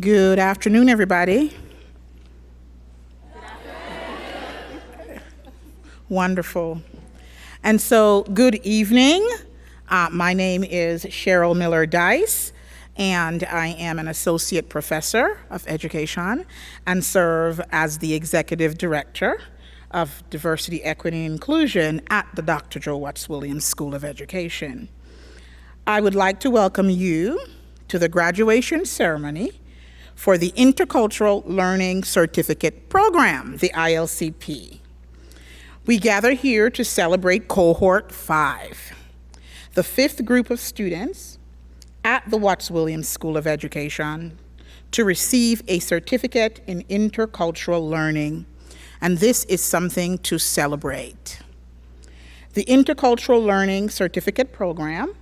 Good afternoon, everybody. Wonderful. And so, good evening. My name is Cheryl Miller Dice, and I am an associate professor of education and serve as the executive director of Diversity, Equity, and Inclusion at the Dr. Joe Watts Williams School of Education. I would like to welcome you to the graduation ceremony for the Intercultural Learning Certificate Program, the ILCP. We gather here to celebrate Cohort 5, the fifth group of students at the Watts Williams School of Education to receive a certificate in intercultural learning, and this is something to celebrate. The Intercultural Learning Certificate Program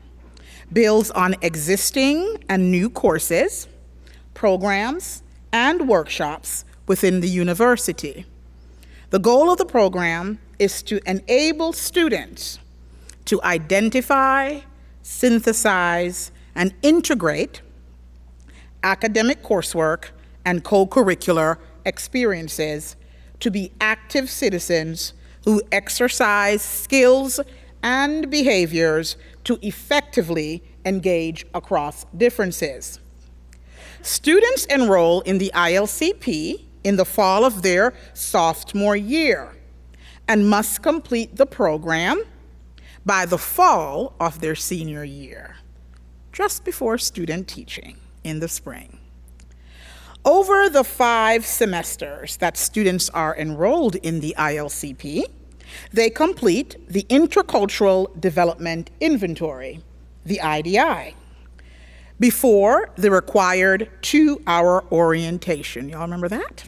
builds on existing and new courses, programs, and workshops within the university. The goal of the program is to enable students to identify, synthesize, and integrate academic coursework and co-curricular experiences to be active citizens who exercise skills and behaviors to effectively engage across differences. Students enroll in the ILCP in the fall of their sophomore year and must complete the program by the fall of their senior year, just before student teaching in the spring. Over the 5 semesters that students are enrolled in the ILCP, they complete the Intercultural Development Inventory, the IDI, before the required 2-hour orientation. Y'all remember that?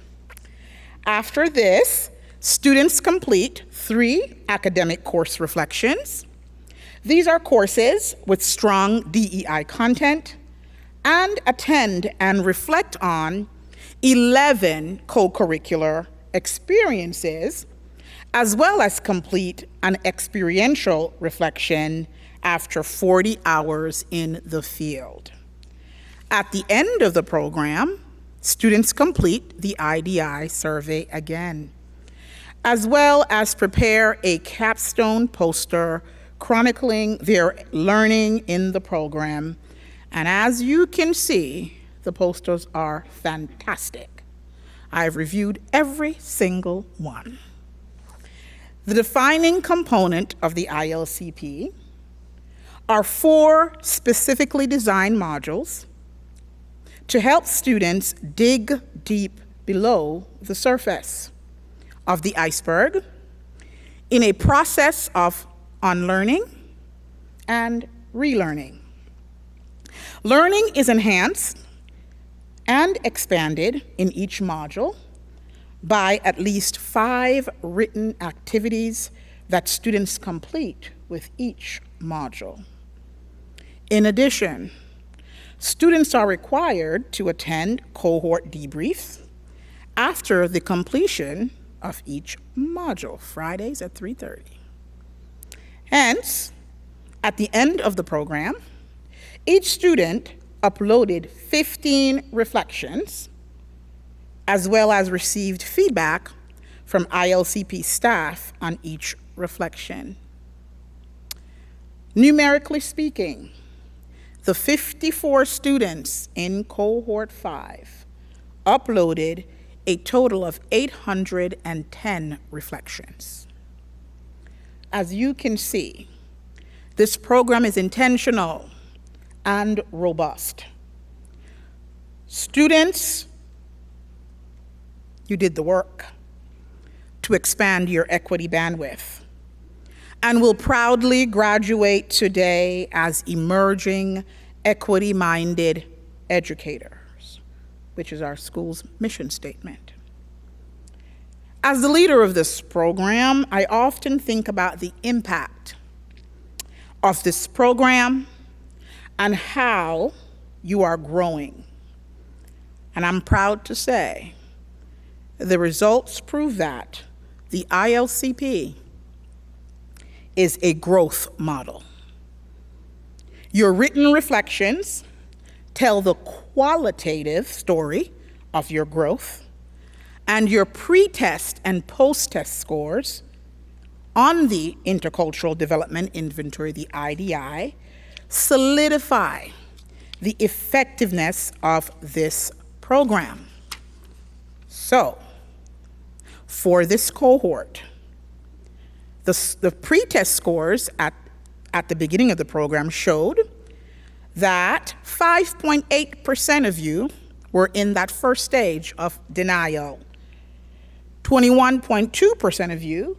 After this, students complete 3 academic course reflections. These are courses with strong DEI content, and attend and reflect on 11 co-curricular experiences, as well as complete an experiential reflection after 40 hours in the field. At the end of the program, students complete the IDI survey again, as well as prepare a capstone poster chronicling their learning in the program. And as you can see, the posters are fantastic. I've reviewed every single one. The defining component of the ILCP are 4 specifically designed modules to help students dig deep below the surface of the iceberg in a process of unlearning and relearning. Learning is enhanced and expanded in each module by at least 5 written activities that students complete with each module. In addition, students are required to attend cohort debriefs after the completion of each module, Fridays at 3:30. Hence, at the end of the program, each student uploaded 15 reflections, as well as received feedback from ILCP staff on each reflection. Numerically speaking, the 54 students in Cohort 5 uploaded a total of 810 reflections. As you can see, this program is intentional and robust. Students, you did the work to expand your equity bandwidth and will proudly graduate today as emerging equity-minded educators, which is our school's mission statement. As the leader of this program, I often think about the impact of this program and how you are growing. And I'm proud to say the results prove that the ILCP is a growth model. Your written reflections tell the qualitative story of your growth, and your pre-test and post-test scores on the Intercultural Development Inventory, the IDI, solidify the effectiveness of this program. So, for this cohort, the pre-test scores at the beginning of the program showed that 5.8% of you were in that first stage of denial. 21.2% of you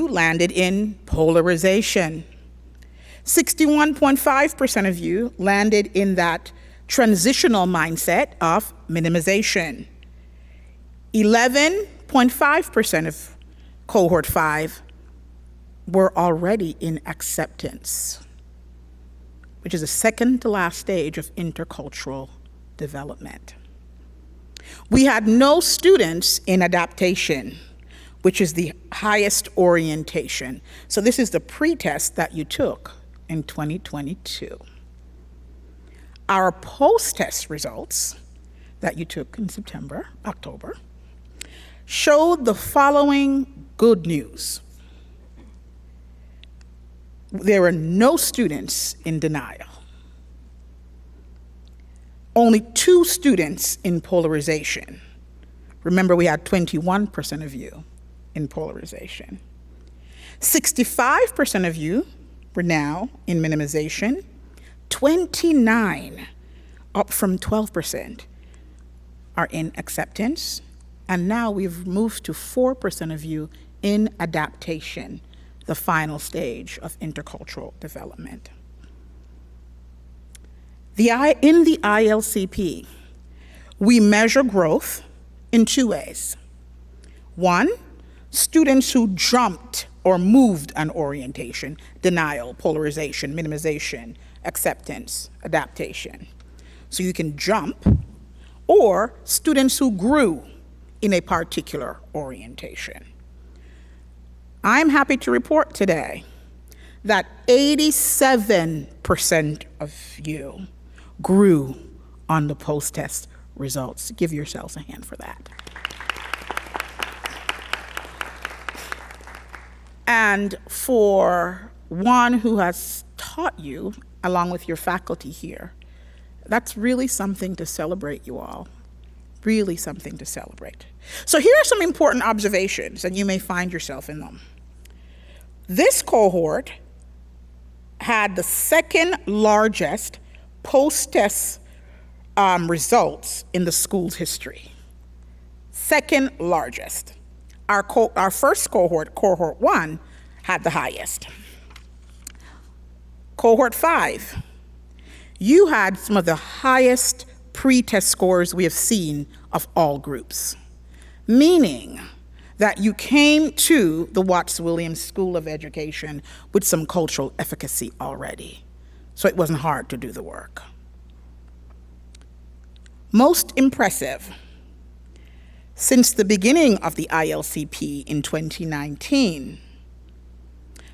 landed in polarization. 61.5% of you landed in that transitional mindset of minimization. 11.5% of cohort 5 were already in acceptance, which is the second to last stage of intercultural development. We had no students in adaptation, which is the highest orientation. So this is the pre-test that you took in 2022. Our post-test results that you took in September, October, showed the following good news. There were no students in denial. Only 2 students in polarization. Remember, we had 21% of you in polarization. 65% of you were now in minimization. 29, up from 12%, are in acceptance. And now we've moved to 4% of you in adaptation, the final stage of intercultural development. In the ILCP, we measure growth in 2 ways. 1, students who jumped or moved an orientation: denial, polarization, minimization, acceptance, adaptation. So you can jump, or students who grew in a particular orientation. I'm happy to report today that 87% of you grew on the post-test results. Give yourselves a hand for that. And for one who has taught you, along with your faculty here, that's really something to celebrate, you all. Really something to celebrate. So here are some important observations, and you may find yourself in them. This cohort had the second largest post-test results in the school's history. Second largest. Our first cohort, cohort 1, had the highest. Cohort 5, you had some of the highest pre-test scores we have seen of all groups, meaning that you came to the Watts-Williams School of Education with some cultural efficacy already, so it wasn't hard to do the work. Most impressive, since the beginning of the ILCP in 2019,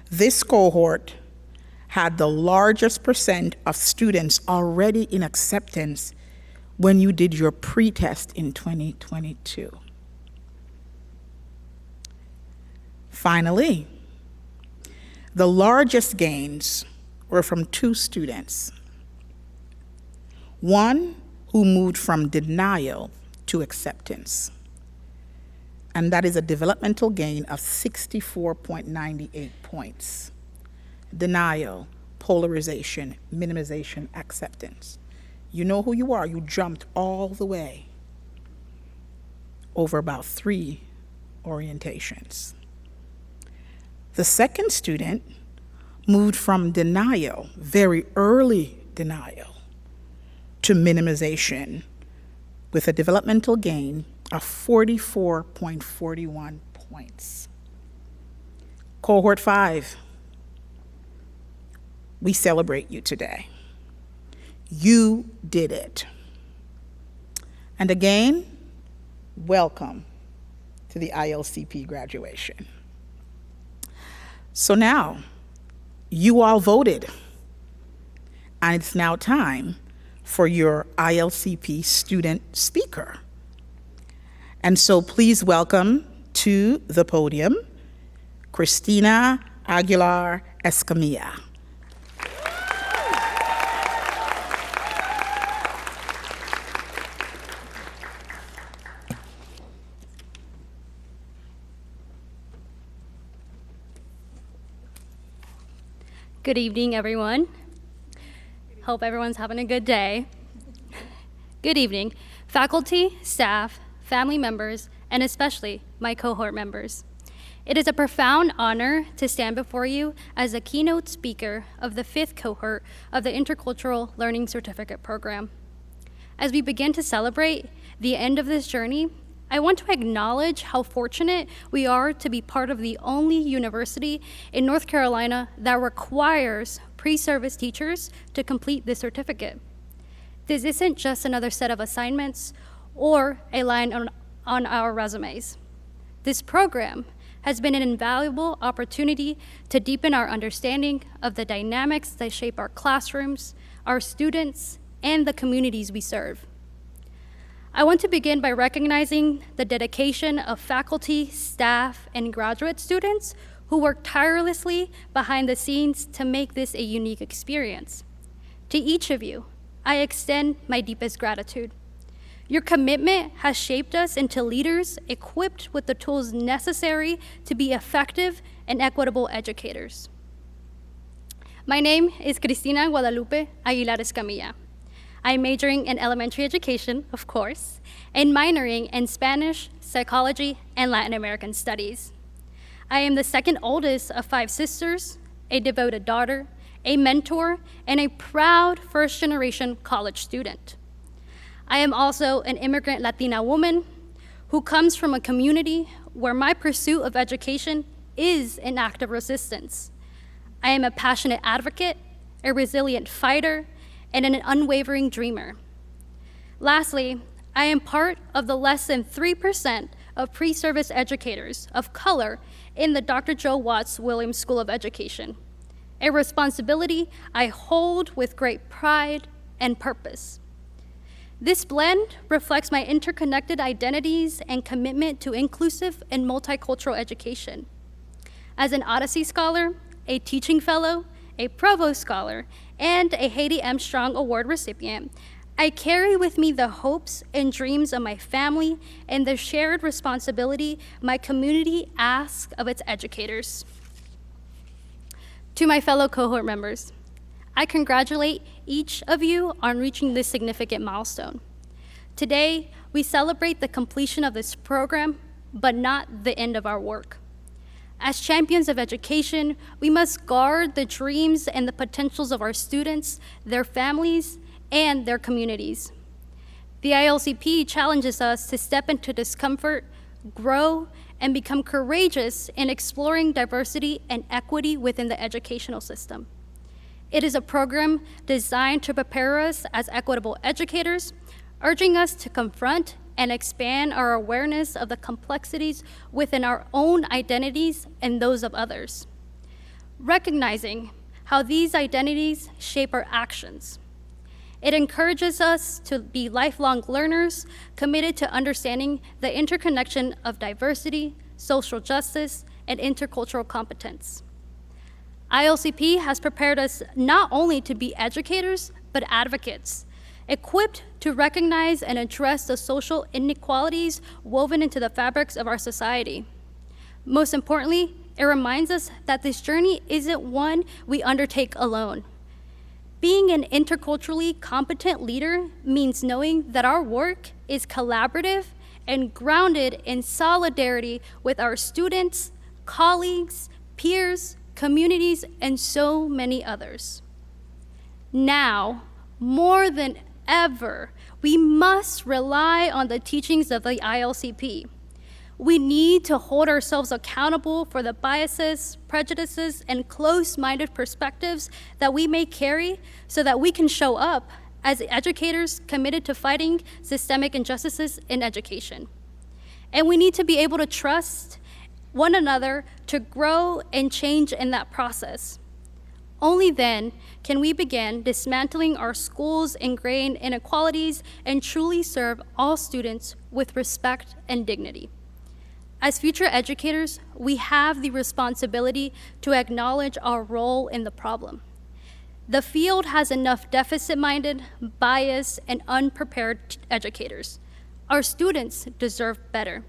this cohort had the largest percent of students already in acceptance when you did your pre-test in 2022. Finally, the largest gains were from 2 students. One who moved from denial to acceptance, and that is a developmental gain of 64.98 points. Denial, polarization, minimization, acceptance. You know who you are. You jumped all the way over about 3 orientations. The second student moved from denial, very early denial, to minimization with a developmental gain of 44.41 points. Cohort 5, we celebrate you today. You did it. And again, welcome to the ILCP graduation. So now, you all voted, and it's now time for your ILCP student speaker. And so please welcome to the podium, Cristina Aguilar Escamilla. Good evening, everyone. Hope everyone's having a good day. Good evening, faculty, staff, family members, and especially my cohort members. It is a profound honor to stand before you as a keynote speaker of the 5th cohort of the Intercultural Learning Certificate Program. As we begin to celebrate the end of this journey, I want to acknowledge how fortunate we are to be part of the only university in North Carolina that requires pre-service teachers to complete this certificate. This isn't just another set of assignments or a line on our resumes. This program has been an invaluable opportunity to deepen our understanding of the dynamics that shape our classrooms, our students, and the communities we serve. I want to begin by recognizing the dedication of faculty, staff, and graduate students who work tirelessly behind the scenes to make this a unique experience. To each of you, I extend my deepest gratitude. Your commitment has shaped us into leaders equipped with the tools necessary to be effective and equitable educators. My name is Cristina Guadalupe Aguilar Escamilla. I'm majoring in elementary education, of course, and minoring in Spanish, psychology, and Latin American studies. I am the second oldest of 5 sisters, a devoted daughter, a mentor, and a proud first-generation college student. I am also an immigrant Latina woman who comes from a community where my pursuit of education is an act of resistance. I am a passionate advocate, a resilient fighter, and an unwavering dreamer. Lastly, I am part of the less than 3% of pre-service educators of color in the Dr. Joe Watts Williams School of Education, a responsibility I hold with great pride and purpose. This blend reflects my interconnected identities and commitment to inclusive and multicultural education. As an Odyssey Scholar, a teaching fellow, a Provost Scholar, and a Haiti M. Strong Award recipient, I carry with me the hopes and dreams of my family and the shared responsibility my community asks of its educators. To my fellow cohort members, I congratulate each of you on reaching this significant milestone. Today, we celebrate the completion of this program, but not the end of our work. As champions of education, we must guard the dreams and the potentials of our students, their families, and their communities. The ILCP challenges us to step into discomfort, grow, and become courageous in exploring diversity and equity within the educational system. It is a program designed to prepare us as equitable educators, urging us to confront and expand our awareness of the complexities within our own identities and those of others, recognizing how these identities shape our actions. It encourages us to be lifelong learners committed to understanding the interconnection of diversity, social justice, and intercultural competence. ILCP has prepared us not only to be educators, but advocates, equipped to recognize and address the social inequalities woven into the fabrics of our society. Most importantly, it reminds us that this journey isn't one we undertake alone. Being an interculturally competent leader means knowing that our work is collaborative and grounded in solidarity with our students, colleagues, peers, communities, and so many others. Now, more than ever, we must rely on the teachings of the ILCP. We need to hold ourselves accountable for the biases, prejudices, and close-minded perspectives that we may carry so that we can show up as educators committed to fighting systemic injustices in education. And we need to be able to trust one another to grow and change in that process. Only then can we begin dismantling our schools' ingrained inequalities and truly serve all students with respect and dignity. As future educators, we have the responsibility to acknowledge our role in the problem. The field has enough deficit-minded, biased, and unprepared educators. Our students deserve better.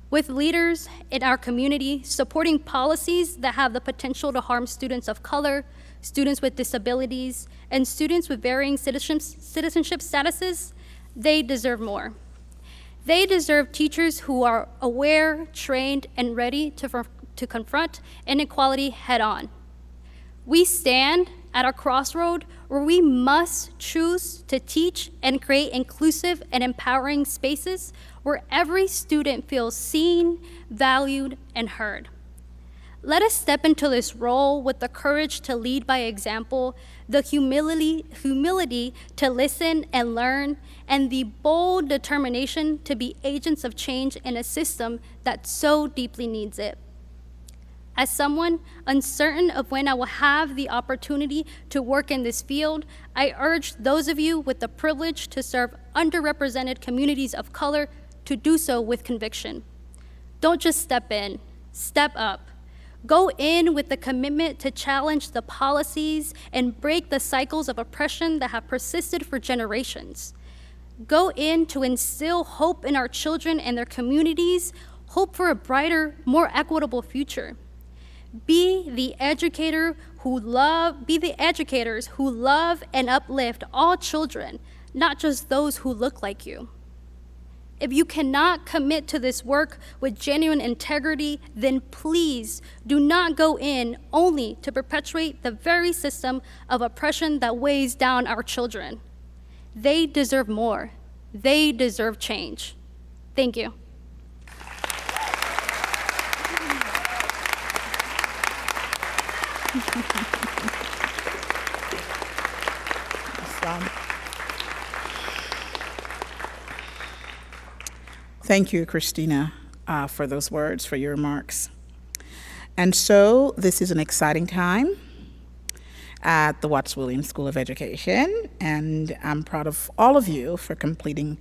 With leaders in our community supporting policies that have the potential to harm students of color, students with disabilities, and students with varying citizenship statuses, they deserve more. They deserve teachers who are aware, trained, and ready to confront inequality head-on. We stand at a crossroad where we must choose to teach and create inclusive and empowering spaces where every student feels seen, valued, and heard. Let us step into this role with the courage to lead by example, the humility to listen and learn, and the bold determination to be agents of change in a system that so deeply needs it. As someone uncertain of when I will have the opportunity to work in this field, I urge those of you with the privilege to serve underrepresented communities of color to do so with conviction. Don't just step in, step up. Go in with the commitment to challenge the policies and break the cycles of oppression that have persisted for generations. Go in to instill hope in our children and their communities, hope for a brighter, more equitable future. Be the educators who love and uplift all children, not just those who look like you. If you cannot commit to this work with genuine integrity, then please do not go in only to perpetuate the very system of oppression that weighs down our children. They deserve more. They deserve change. Thank you. Awesome. Thank you, Christina, for those words, for your remarks. And so this is an exciting time at the Watts Williams School of Education, and I'm proud of all of you for completing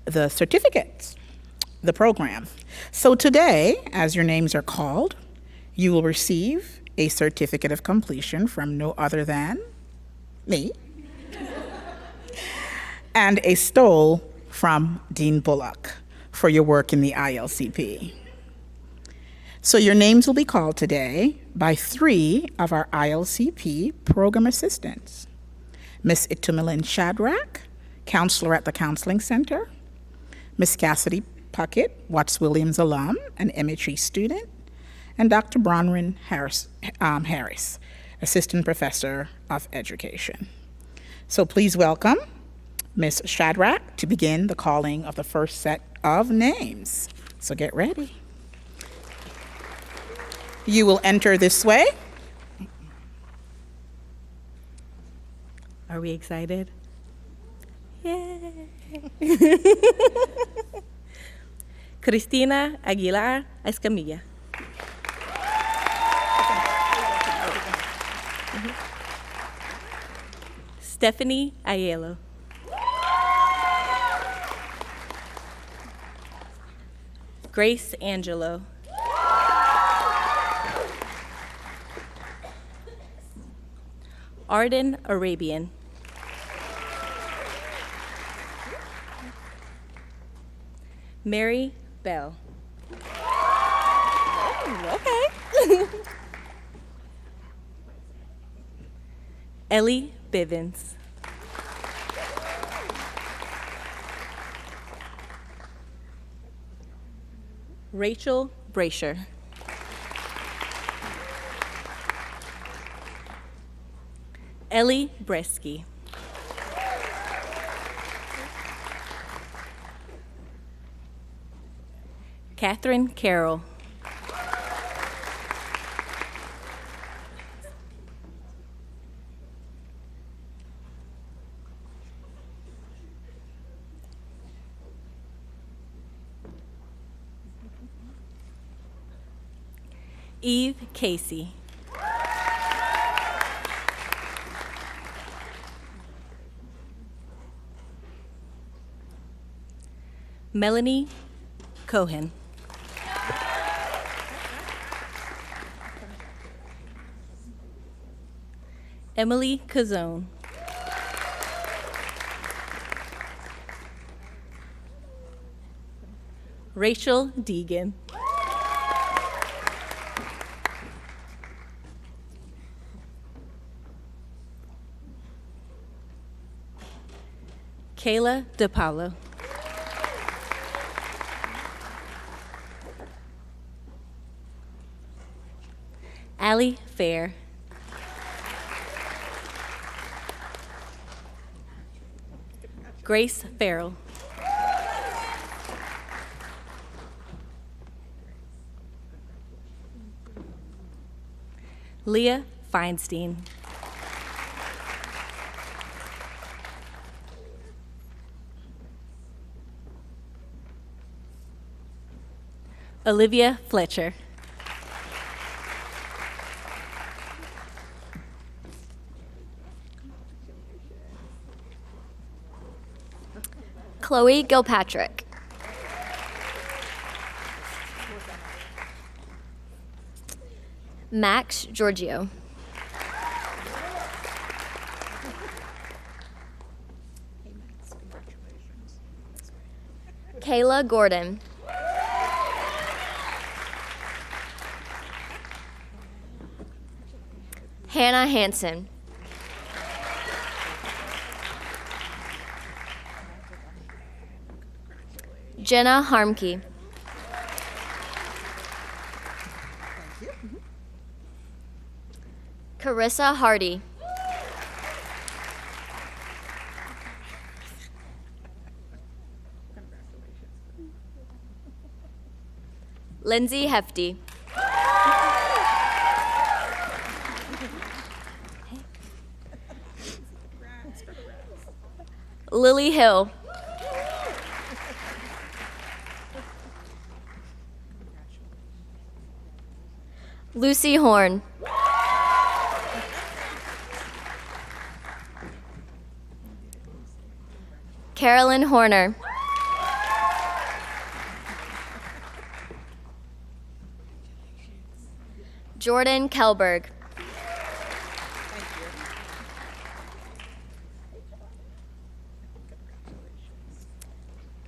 the certificates, the program. So today, as your names are called, you will receive a certificate of completion from no other than me, and a stole from Dean Bullock for your work in the ILCP. So your names will be called today by 3 of our ILCP program assistants: Miss Itumilin Shadrack, counselor at the Counseling Center; Miss Cassidy Puckett, Watts Williams alum and MHE student; and Dr. Bronwyn Harris, assistant professor of education. So please welcome Miss Shadrack to begin the calling of the first set of names. So get ready. You will enter this way. Are we excited? Yay! Cristina Aguilar Escamilla. Stephanie Aiello. Grace Angelo. Arden Arabian. Mary Bell. Oh, okay. Ellie Bivens. Rachel Brasher. Ellie Bresky. Catherine Carroll. Eve Casey. Melanie Cohen. Emily Cazone. Rachel Deegan. Kayla DePaulo. Allie Fair. Grace Farrell. Leah Feinstein. Olivia Fletcher. Chloe Gilpatrick. Max Giorgio. Kayla Gordon. Hannah Hansen. Jenna Harmke. Carissa Hardy. Lindsay Hefty. Lily Hill. Lucy Horn. Carolyn Horner. Jordan Kelberg.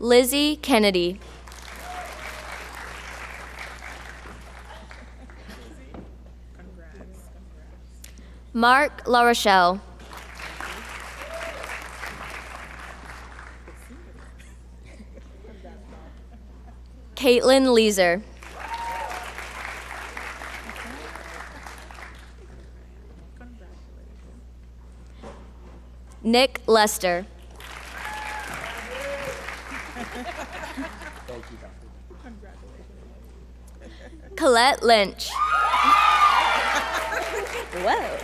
Lizzie Kennedy. Mark LaRochelle. Caitlin Leeser. Nick Lester. Colette Lynch. Whoa.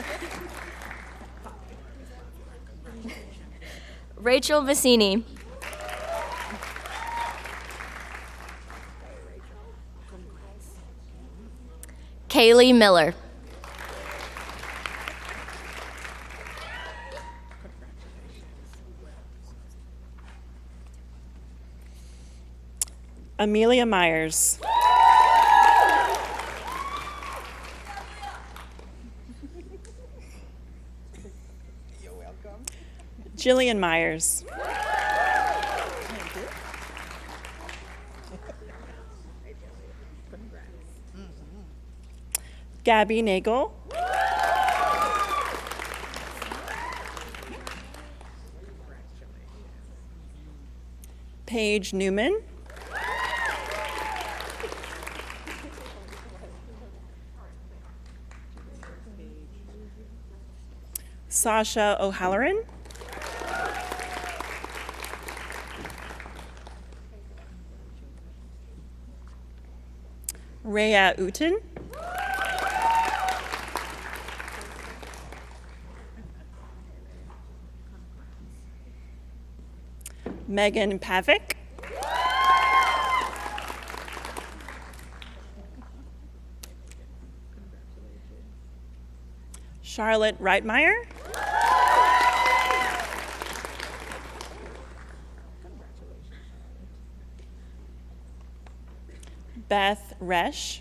Rachel Vicini. Kaylee Miller. Amelia Myers. You're welcome. Jillian Myers. Gabby Nagel. Paige Newman. Sasha O'Halloran. Rhea Uten. Megan Pavick. Charlotte Reitmeyer. Beth Resch.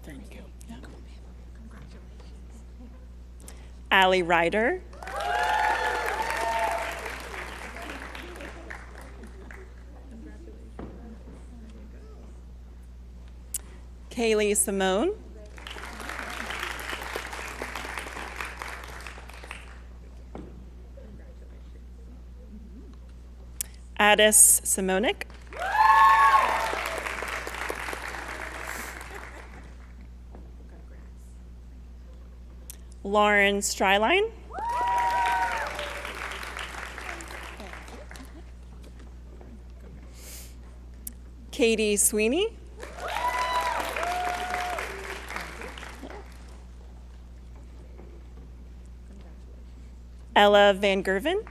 Thank you. Allie Ryder. Kaylee Simone. Addis Simonik. Lauren Stryline. Katie Sweeney. Ella Van Gerven.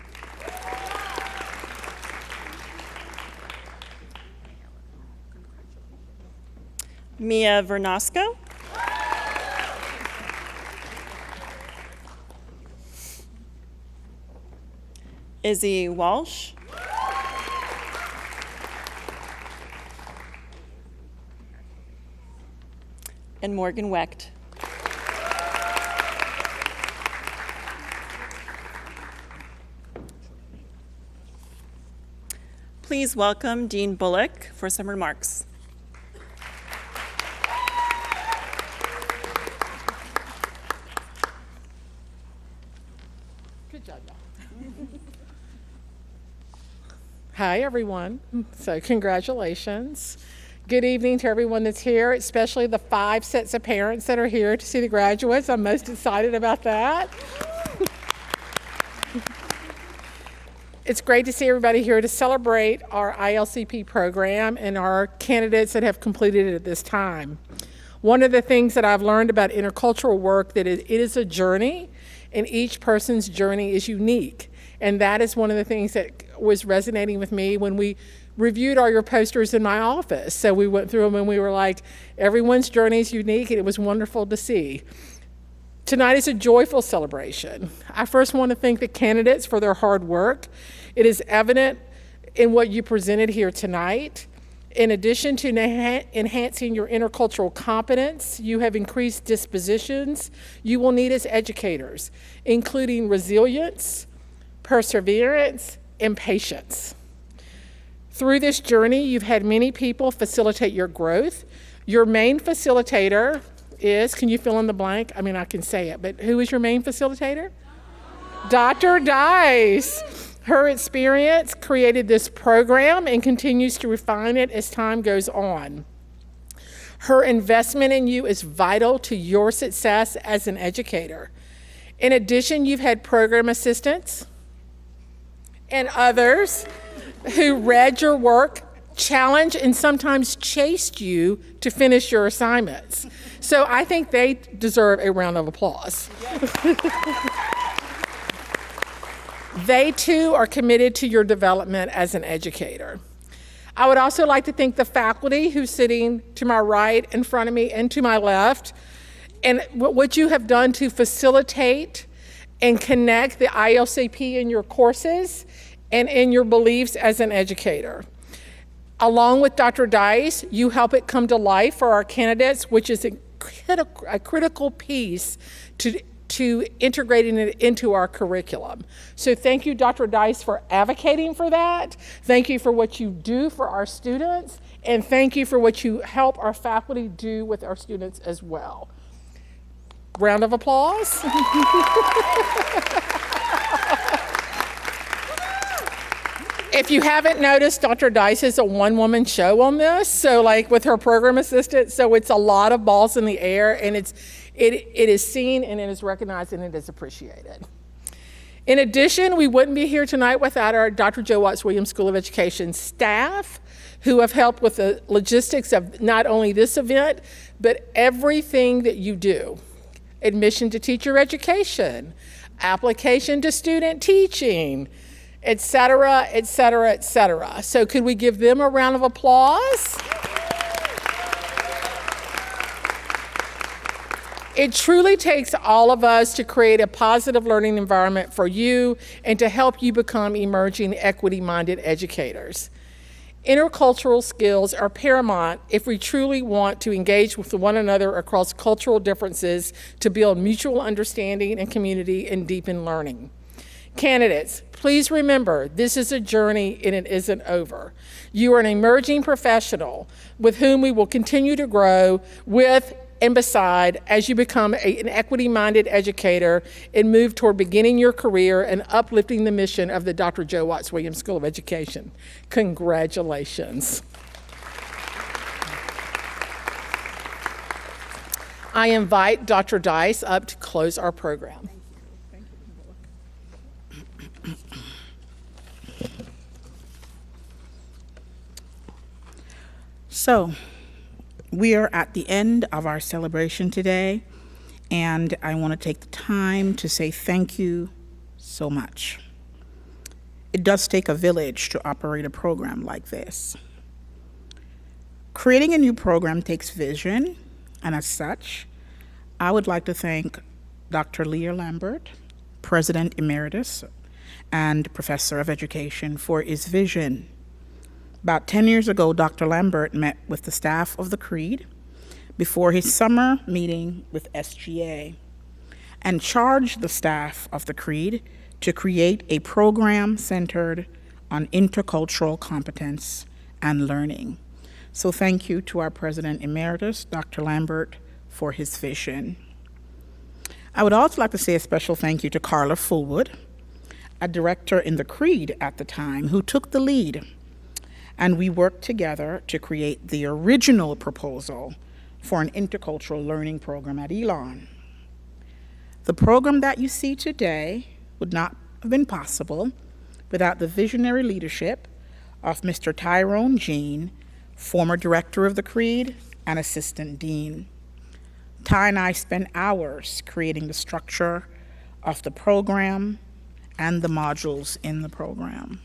Mia Vernosco. Izzy Walsh. And Morgan Wecht. Please welcome Dean Bullock for some remarks. Good job, y'all. Hi, everyone. So congratulations. Good evening to everyone that's here, especially the 5 sets of parents that are here to see the graduates. I'm most excited about that. It's great to see everybody here to celebrate our ILCP program and our candidates that have completed it at this time. One of the things that I've learned about intercultural work that it is a journey, and each person's journey is unique. And that is one of the things that was resonating with me when we reviewed all your posters in my office. So we went through them and we were like, everyone's journey is unique, and it was wonderful to see. Tonight is a joyful celebration. I first want to thank the candidates for their hard work. It is evident in what you presented here tonight. In addition to enhancing your intercultural competence, you have increased dispositions you will need as educators, including resilience, perseverance, and patience. Through this journey, you've had many people facilitate your growth. Your main facilitator is, can you fill in the blank? I mean, I can say it, but who is your main facilitator? Dr. Dice. Her experience created this program and continues to refine it as time goes on. Her investment in you is vital to your success as an educator. In addition, you've had program assistants and others who read your work, challenged, and sometimes chased you to finish your assignments. So I think they deserve a round of applause. They too are committed to your development as an educator. I would also like to thank the faculty who's sitting to my right, in front of me, and to my left, and what you have done to facilitate and connect the ILCP in your courses and in your beliefs as an educator. Along with Dr. Dice, you help it come to life for our candidates, which is a critical piece to integrating it into our curriculum. So thank you, Dr. Dice, for advocating for that. Thank you for what you do for our students, and thank you for what you help our faculty do with our students as well. Round of applause. If you haven't noticed, Dr. Dice is a one-woman show on this, so like with her program assistant, so it's a lot of balls in the air, and it is seen and it is recognized and it is appreciated. In addition, we wouldn't be here tonight without our Dr. Joe Watts Williams School of Education staff who have helped with the logistics of not only this event, but everything that you do. Admission to teacher education, application to student teaching, et cetera, et cetera, et cetera. So could we give them a round of applause? It truly takes all of us to create a positive learning environment for you and to help you become emerging equity-minded educators. Intercultural skills are paramount if we truly want to engage with one another across cultural differences to build mutual understanding and community and deepen learning. Candidates, please remember, this is a journey and it isn't over. You are an emerging professional with whom we will continue to grow with and beside as you become an equity-minded educator and move toward beginning your career and uplifting the mission of the Dr. Joe Watts Williams School of Education. Congratulations. I invite Dr. Dice up to close our program. So, we are at the end of our celebration today, and I want to take the time to say thank you so much. It does take a village to operate a program like this. Creating a new program takes vision, and as such, I would like to thank Dr. Leah Lambert, President Emeritus and Professor of Education, for his vision. About 10 years ago, Dr. Lambert met with the staff of the Creed before his summer meeting with SGA and charged the staff of the Creed to create a program centered on intercultural competence and learning. So thank you to our President Emeritus, Dr. Lambert, for his vision. I would also like to say a special thank you to Carla Fullwood, a director in the Creed at the time, who took the lead, and we worked together to create the original proposal for an intercultural learning program at Elon. The program that you see today would not have been possible without the visionary leadership of Mr. Tyrone Jean, former director of the Creed and assistant dean. Ty and I spent hours creating the structure of the program and the modules in the program.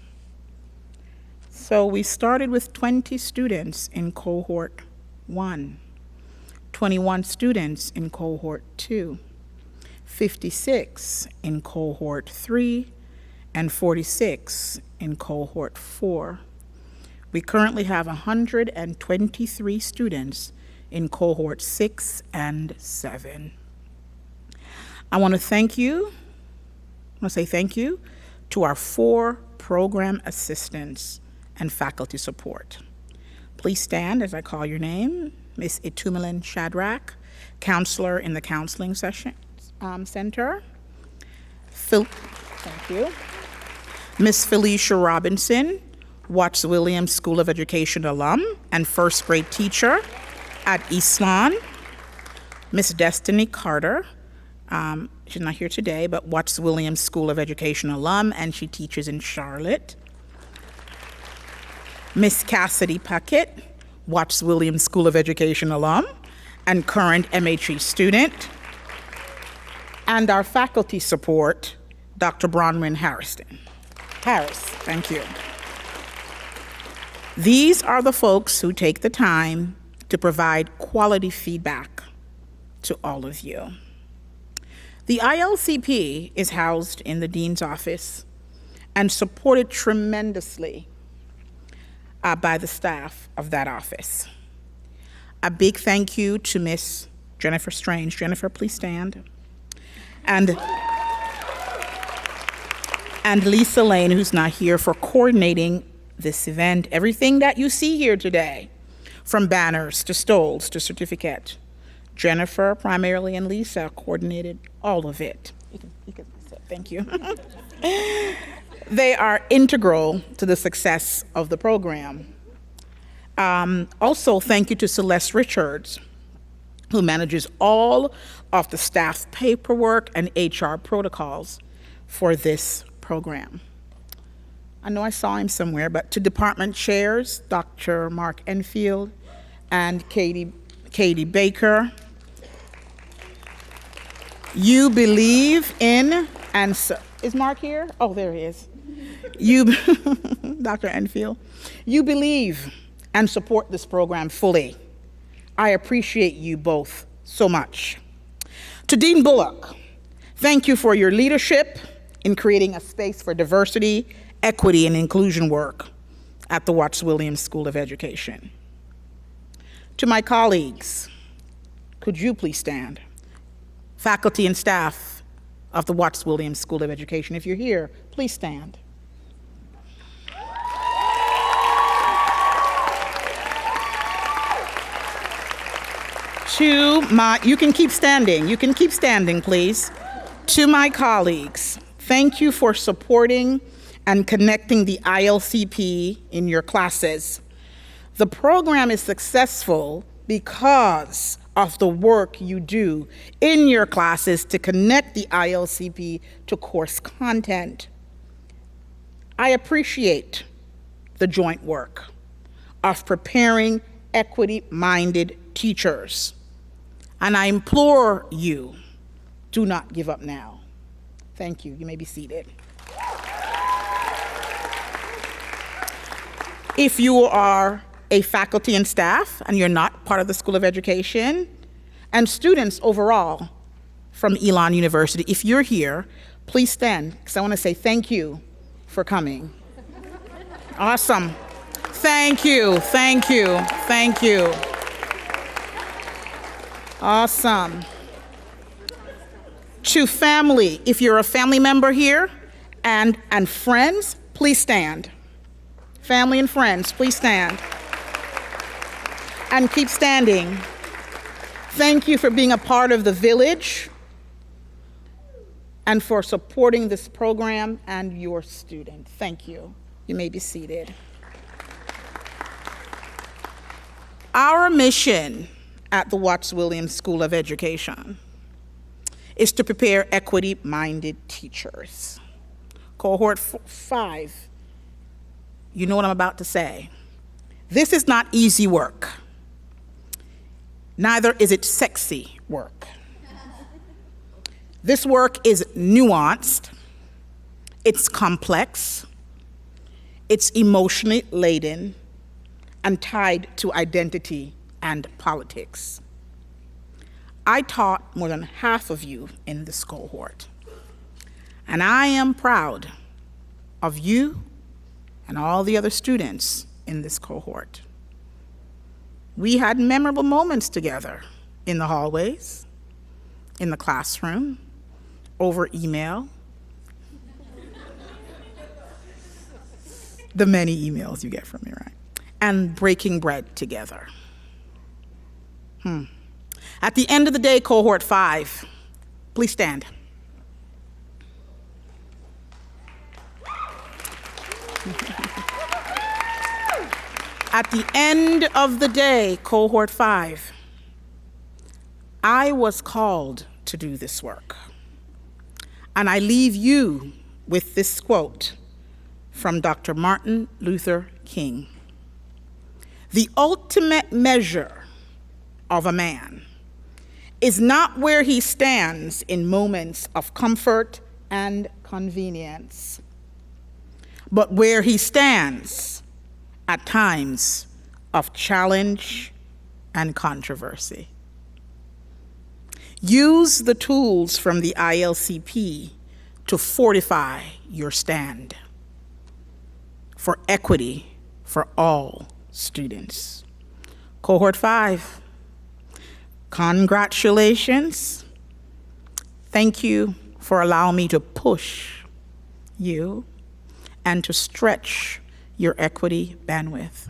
So we started with 20 students in cohort 1, 21 students in cohort 2, 56 in cohort 3, and 46 in cohort 4. We currently have 123 students in cohort 6 and 7. I want to say thank you to our 4 program assistants and faculty support. Please stand as I call your name. Ms. Itumelin Shadrach, counselor in the Counseling Center. Thank you. Ms. Felicia Robinson, Watts Williams School of Education alum and first grade teacher at Eastlawn. Ms. Destiny Carter, she's not here today, but Watts Williams School of Education alum, and she teaches in Charlotte. Miss Cassidy Puckett, Watts Williams School of Education alum and current MHE student. And our faculty support, Dr. Bronwyn Harris, thank you. These are the folks who take the time to provide quality feedback to all of you. The ILCP is housed in the Dean's office and supported tremendously by the staff of that office. A big thank you to Miss Jennifer Strange. Jennifer, please stand. And Lisa Lane, who's not here, for coordinating this event. Everything that you see here today, from banners to stoles to certificate, Jennifer primarily and Lisa coordinated all of it. You can sit. Thank you. They are integral to the success of the program. Also, thank you to Celeste Richards, who manages all of the staff paperwork and HR protocols for this program. I know I saw him somewhere, but to department chairs, Dr. Mark Enfield and Katie Baker. You believe in, and so, is Mark here? Oh, there he is. You, Dr. Enfield, you believe and support this program fully. I appreciate you both so much. To Dean Bullock, thank you for your leadership in creating a space for diversity, equity, and inclusion work at the Watts Williams School of Education. To my colleagues, could you please stand? Faculty and staff of the Watts Williams School of Education, if you're here, please stand. You can keep standing, please. To my colleagues, thank you for supporting and connecting the ILCP in your classes. The program is successful because of the work you do in your classes to connect the ILCP to course content. I appreciate the joint work of preparing equity-minded teachers. And I implore you, do not give up now. Thank you. You may be seated. If you are a faculty and staff and you're not part of the School of Education, and students overall from Elon University, if you're here, please stand, because I want to say thank you for coming. Awesome. Thank you, thank you, thank you. Awesome. To family, if you're a family member here, and friends, please stand. Family and friends, please stand. And keep standing. Thank you for being a part of the village and for supporting this program and your student. Thank you. You may be seated. Our mission at the Watts Williams School of Education is to prepare equity-minded teachers. Cohort 5, you know what I'm about to say. This is not easy work. Neither is it sexy work. This work is nuanced, it's complex, it's emotionally laden, and tied to identity and politics. I taught more than half of you in this cohort, and I am proud of you and all the other students in this cohort. We had memorable moments together in the hallways, in the classroom, over email, the many emails you get from me, right? And breaking bread together. At the end of the day, cohort 5, please stand. At the end of the day, cohort 5, I was called to do this work. And I leave you with this quote from Dr. Martin Luther King. The ultimate measure of a man is not where he stands in moments of comfort and convenience, but where he stands at times of challenge and controversy. Use the tools from the ILCP to fortify your stand for equity for all students. Cohort 5, congratulations. Thank you for allowing me to push you and to stretch your equity bandwidth.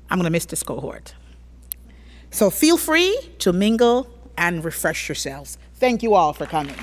I'm going to miss this cohort. So feel free to mingle and refresh yourselves. Thank you all for coming.